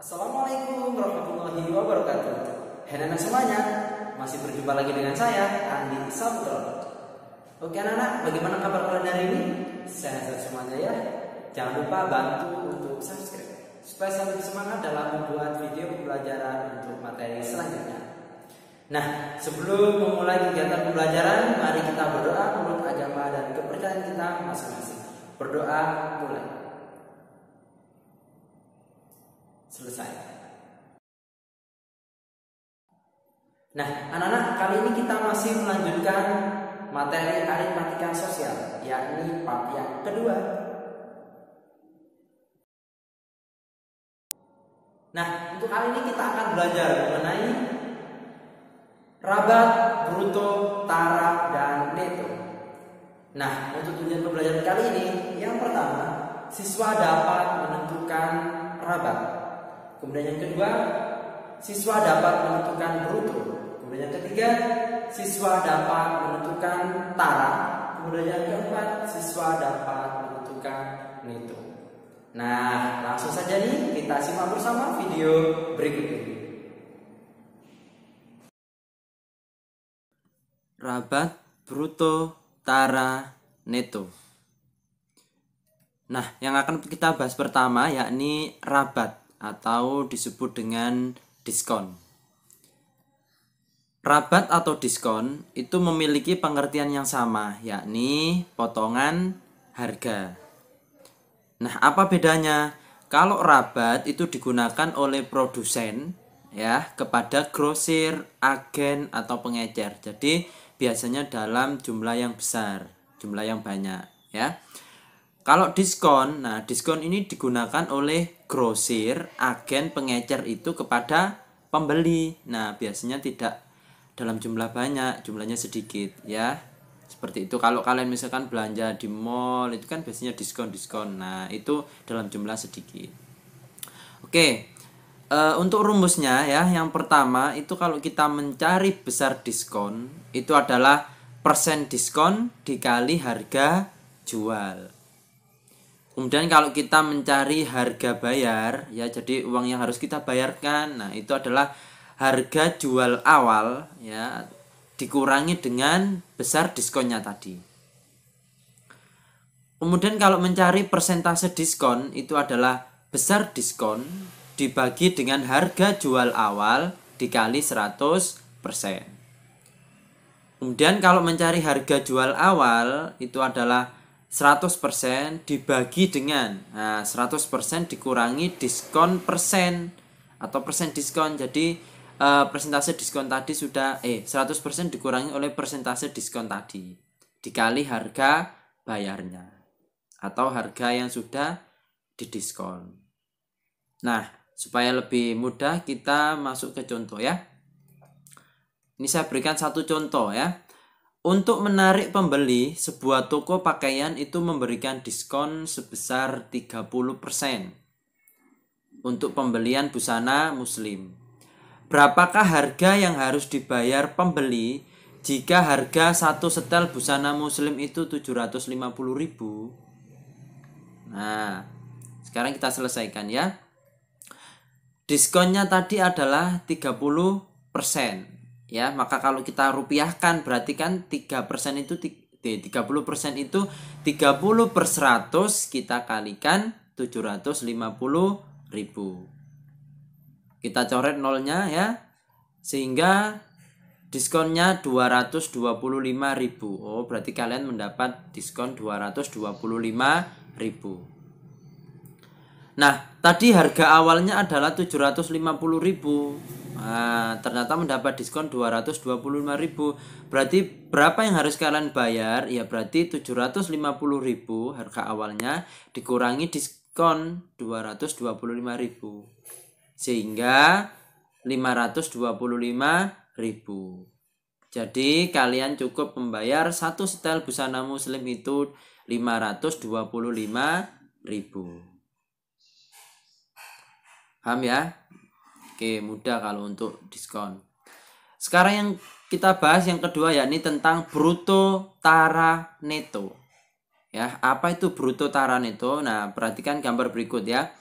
Assalamualaikum warahmatullahi wabarakatuh. Hai anak semuanya, masih berjumpa lagi dengan saya Andi Sabtro. Oke anak-anak, bagaimana kabar kalian hari ini? Sehat semuanya ya. Jangan lupa bantu untuk subscribe supaya selalu semangat dalam membuat video pembelajaran untuk materi selanjutnya. Nah, sebelum memulai kegiatan pembelajaran, mari kita berdoa menurut agama dan kepercayaan kita masing-masing. Berdoa mulai. Selesai. Nah, anak-anak, kali ini kita masih melanjutkan materi aritmatika sosial, yakni bab yang kedua. Nah, untuk kali ini kita akan belajar mengenai rabat, bruto, tara, dan neto. Nah, untuk tujuan pembelajaran kali ini, yang pertama, siswa dapat menentukan rabat. Kemudian yang kedua, siswa dapat menentukan bruto. Kemudian yang ketiga, siswa dapat menentukan tara. Kemudian yang keempat, siswa dapat menentukan neto. Nah, langsung saja nih kita simak bersama video berikut ini. Rabat, bruto, tara, neto. Nah, yang akan kita bahas pertama yakni rabat atau disebut dengan diskon. Rabat atau diskon itu memiliki pengertian yang sama, yakni potongan harga. Nah, apa bedanya? Kalau rabat itu digunakan oleh produsen ya kepada grosir, agen atau pengecer. Jadi biasanya dalam jumlah yang besar, jumlah yang banyak ya. Kalau diskon, nah diskon ini digunakan oleh grosir, agen, pengecer itu kepada pembeli. Nah, biasanya tidak dalam jumlah banyak, jumlahnya sedikit ya. Seperti itu. Kalau kalian misalkan belanja di mall itu kan biasanya diskon-diskon. Nah, itu dalam jumlah sedikit. Oke. Untuk rumusnya ya, yang pertama itu kalau kita mencari besar diskon, itu adalah persen diskon dikali harga jual. Kemudian kalau kita mencari harga bayar ya, jadi uang yang harus kita bayarkan, nah itu adalah harga jual awal ya dikurangi dengan besar diskonnya tadi. Kemudian kalau mencari persentase diskon itu adalah besar diskon dibagi dengan harga jual awal dikali 100%. Kemudian kalau mencari harga jual awal itu adalah 100% dibagi dengan 100% dikurangi diskon persen atau persen diskon. Jadi persentase diskon tadi sudah 100% dikurangi oleh persentase diskon tadi dikali harga bayarnya atau harga yang sudah didiskon. Nah, supaya lebih mudah kita masuk ke contoh ya. Ini saya berikan satu contoh ya. Untuk menarik pembeli, sebuah toko pakaian itu memberikan diskon sebesar 30% untuk pembelian busana muslim. Berapakah harga yang harus dibayar pembeli jika harga satu setel busana muslim itu 750.000? Nah, sekarang kita selesaikan ya. Diskonnya tadi adalah 30%. Ya, maka kalau kita rupiahkan berarti kan 3% itu 30% itu 30 per 100 kita kalikan 750.000. Kita coret nolnya ya. Sehingga diskonnya 225.000. Oh, berarti kalian mendapat diskon 225.000. Nah, tadi harga awalnya adalah 750.000. Nah, ternyata mendapat diskon 225.000. Berarti berapa yang harus kalian bayar? Ya berarti 750.000 harga awalnya dikurangi diskon 225.000. Sehingga 525.000. Jadi kalian cukup membayar satu setel busana muslim itu 525.000. Paham ya? Oke, mudah kalau untuk diskon. Sekarang yang kita bahas yang kedua yakni tentang bruto, tara, neto. Ya, apa itu bruto, tara, neto? Nah, perhatikan gambar berikut ya.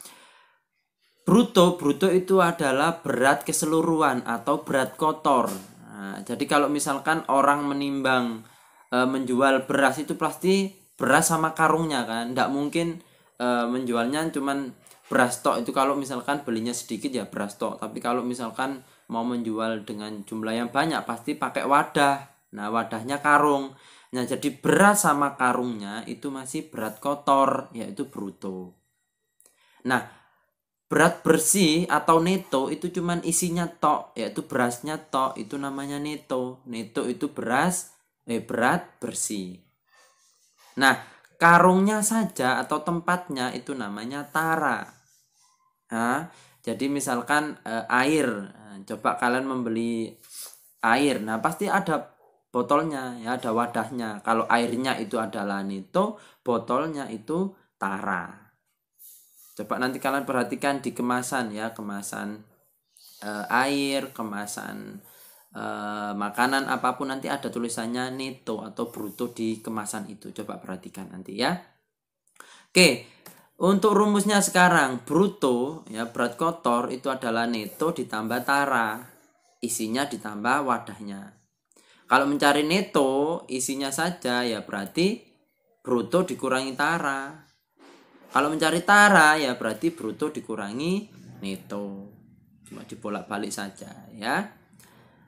Bruto itu adalah berat keseluruhan atau berat kotor. Nah, jadi kalau misalkan orang menimbang menjual beras itu pasti beras sama karungnya kan, nggak mungkin menjualnya cuman beras tok. Itu kalau misalkan belinya sedikit ya beras tok, tapi kalau misalkan mau menjual dengan jumlah yang banyak pasti pakai wadah. Nah, wadahnya karung. Nah, jadi beras sama karungnya itu masih berat kotor, yaitu bruto. Nah, berat bersih atau neto itu cuman isinya tok, yaitu berasnya tok, itu namanya neto. Neto itu berat bersih. Nah, karungnya saja atau tempatnya itu namanya tara. Nah, jadi misalkan air, coba kalian membeli air, nah pasti ada botolnya, ya ada wadahnya. Kalau airnya itu adalah neto, botolnya itu tara. Coba nanti kalian perhatikan di kemasan ya, kemasan air, kemasan makanan apapun nanti ada tulisannya neto atau bruto di kemasan itu. Coba perhatikan nanti ya. Oke, untuk rumusnya sekarang bruto ya berat kotor itu adalah neto ditambah tara, isinya ditambah wadahnya. Kalau mencari neto isinya saja ya berarti bruto dikurangi tara. Kalau mencari tara ya berarti bruto dikurangi neto. Cuma dibolak-balik saja ya.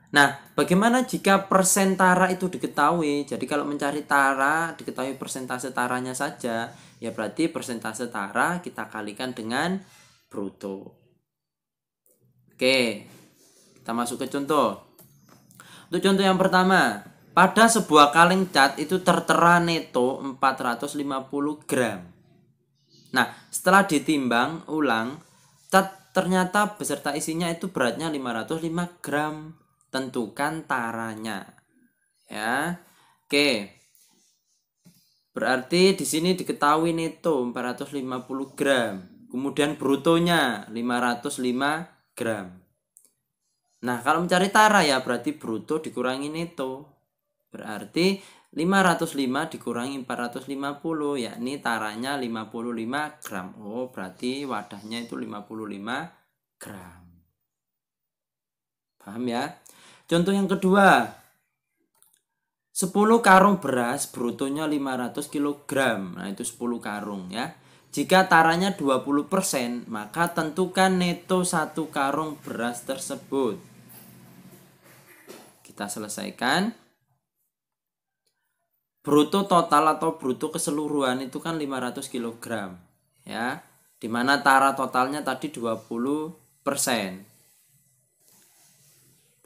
Nah, bagaimana jika persen tara itu diketahui? Jadi kalau mencari tara diketahui persentase taranya saja, ya berarti persentase tara kita kalikan dengan bruto. Oke, kita masuk ke contoh. Untuk contoh yang pertama, pada sebuah kaleng cat itu tertera neto 450 gram. Nah, setelah ditimbang ulang, cat ternyata beserta isinya itu beratnya 505 gram. Tentukan taranya. Ya. Oke. Berarti di sini diketahui neto 450 gram. Kemudian brutonya 505 gram. Nah, kalau mencari tara ya berarti bruto dikurangi neto. Berarti 505 dikurangi 450, yakni taranya 55 gram. Oh, berarti wadahnya itu 55 gram. Paham ya? Contoh yang kedua. 10 karung beras brutonya 500 kg. Nah, itu 10 karung ya. Jika taranya 20%, maka tentukan neto 1 karung beras tersebut. Kita selesaikan. Bruto total atau bruto keseluruhan itu kan 500 kg ya, dimana tara totalnya tadi 20%,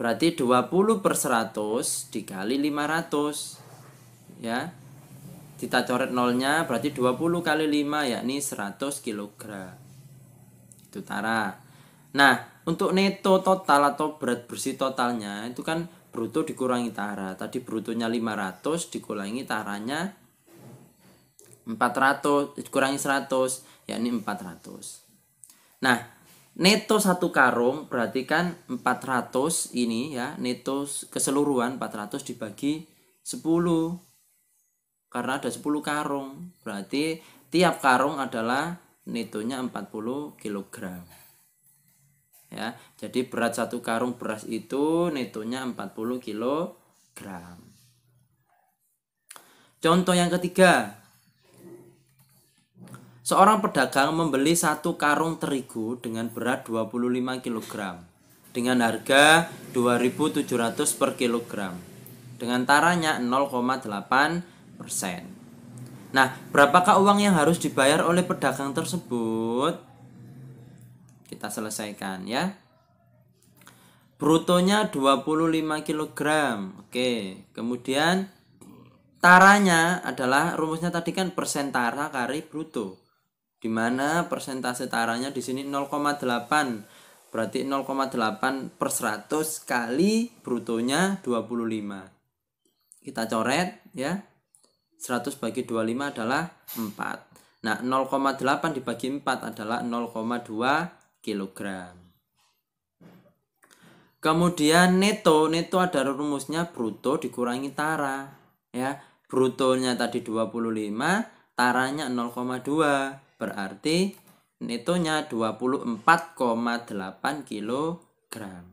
berarti 20 per 100 dikali 500 ya, kita coret nolnya, berarti 20 kali 5 yakni 100 kg itu tara. Nah, untuk neto total atau berat bersih totalnya itu kan bruto dikurangi tara. Tadi brutonya 500 dikurangi taranya 400, dikurangi 100, yakni 400. Nah, neto 1 karung berarti kan 400 ini ya, neto keseluruhan 400 dibagi 10. Karena ada 10 karung, berarti tiap karung adalah netonya 40 kg. Ya, jadi berat 1 karung beras itu netonya 40 kg. Contoh yang ketiga. Seorang pedagang membeli 1 karung terigu dengan berat 25 kg dengan harga 2.700 per kilogram dengan taranya 0,8%. Nah, berapakah uang yang harus dibayar oleh pedagang tersebut? Kita selesaikan ya. Brutonya 25 kg. Oke, kemudian taranya adalah rumusnya tadi kan persen tara kali bruto. Dimana persentase taranya di sini 0,8. Berarti 0,8 per 100 kali brutonya 25. Kita coret ya. 100 bagi 25 adalah 4. Nah, 0,8 dibagi 4 adalah 0,2 kg. Kemudian neto adalah rumusnya bruto dikurangi tara ya. Brutonya tadi 25, taranya 0,2. Berarti netonya 24,8 kilogram.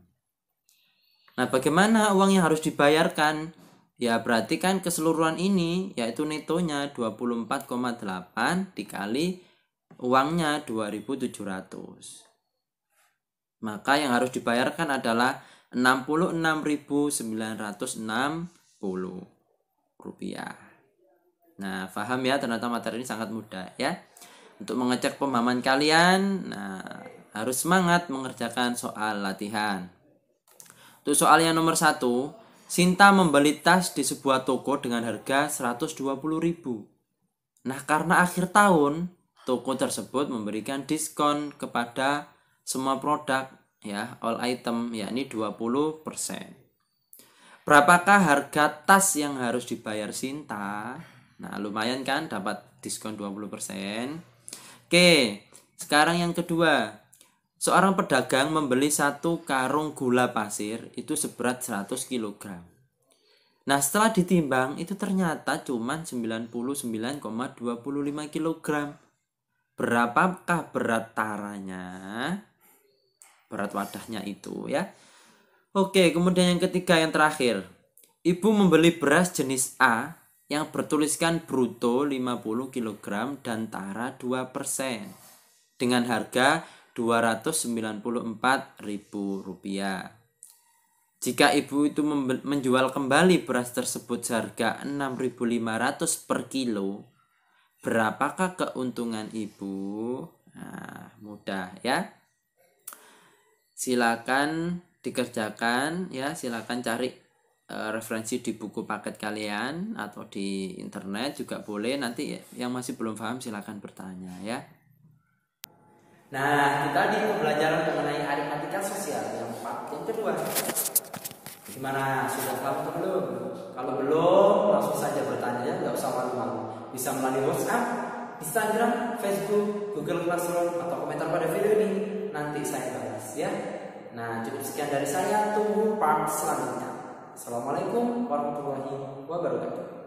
Nah, bagaimana uang yang harus dibayarkan? Ya, berarti kan keseluruhan ini yaitu netonya 24,8 dikali uangnya 2.700. Maka yang harus dibayarkan adalah 66.960 rupiah. Nah, paham ya, ternyata materi ini sangat mudah ya. Untuk mengecek pemahaman kalian, nah, harus semangat mengerjakan soal latihan. Untuk soal yang nomor 1, Sinta membeli tas di sebuah toko dengan harga 120.000. Nah, karena akhir tahun, toko tersebut memberikan diskon kepada semua produk ya, all item, yakni 20%. Berapakah harga tas yang harus dibayar Sinta? Nah, lumayan kan dapat diskon 20%. Oke, sekarang yang kedua. Seorang pedagang membeli 1 karung gula pasir itu seberat 100 kg. Nah, setelah ditimbang itu ternyata cuma 99,25 kg. Berapakah berat taranya? Berat wadahnya itu ya. Oke, kemudian yang ketiga, yang terakhir. Ibu membeli beras jenis A yang bertuliskan bruto 50 kg dan tara 2% dengan harga Rp294.000. Jika ibu itu menjual kembali beras tersebut seharga 6.500 per kilo, berapakah keuntungan ibu? Nah, mudah ya. Silakan dikerjakan ya, silakan cari referensi di buku paket kalian atau di internet juga boleh. Nanti yang masih belum paham silakan bertanya ya. Nah, kita di pembelajaran mengenai aritmatika sosial yang part yang kedua. Gimana? Sudah paham atau belum? Kalau belum, langsung saja bertanya ya, nggak usah malu-malu. Bisa melalui WhatsApp, Instagram, Facebook, Google Classroom, atau komentar pada video ini. Nanti saya balas ya. Nah, cukup sekian dari saya. Tunggu part selanjutnya. Assalamualaikum warahmatullahi wabarakatuh.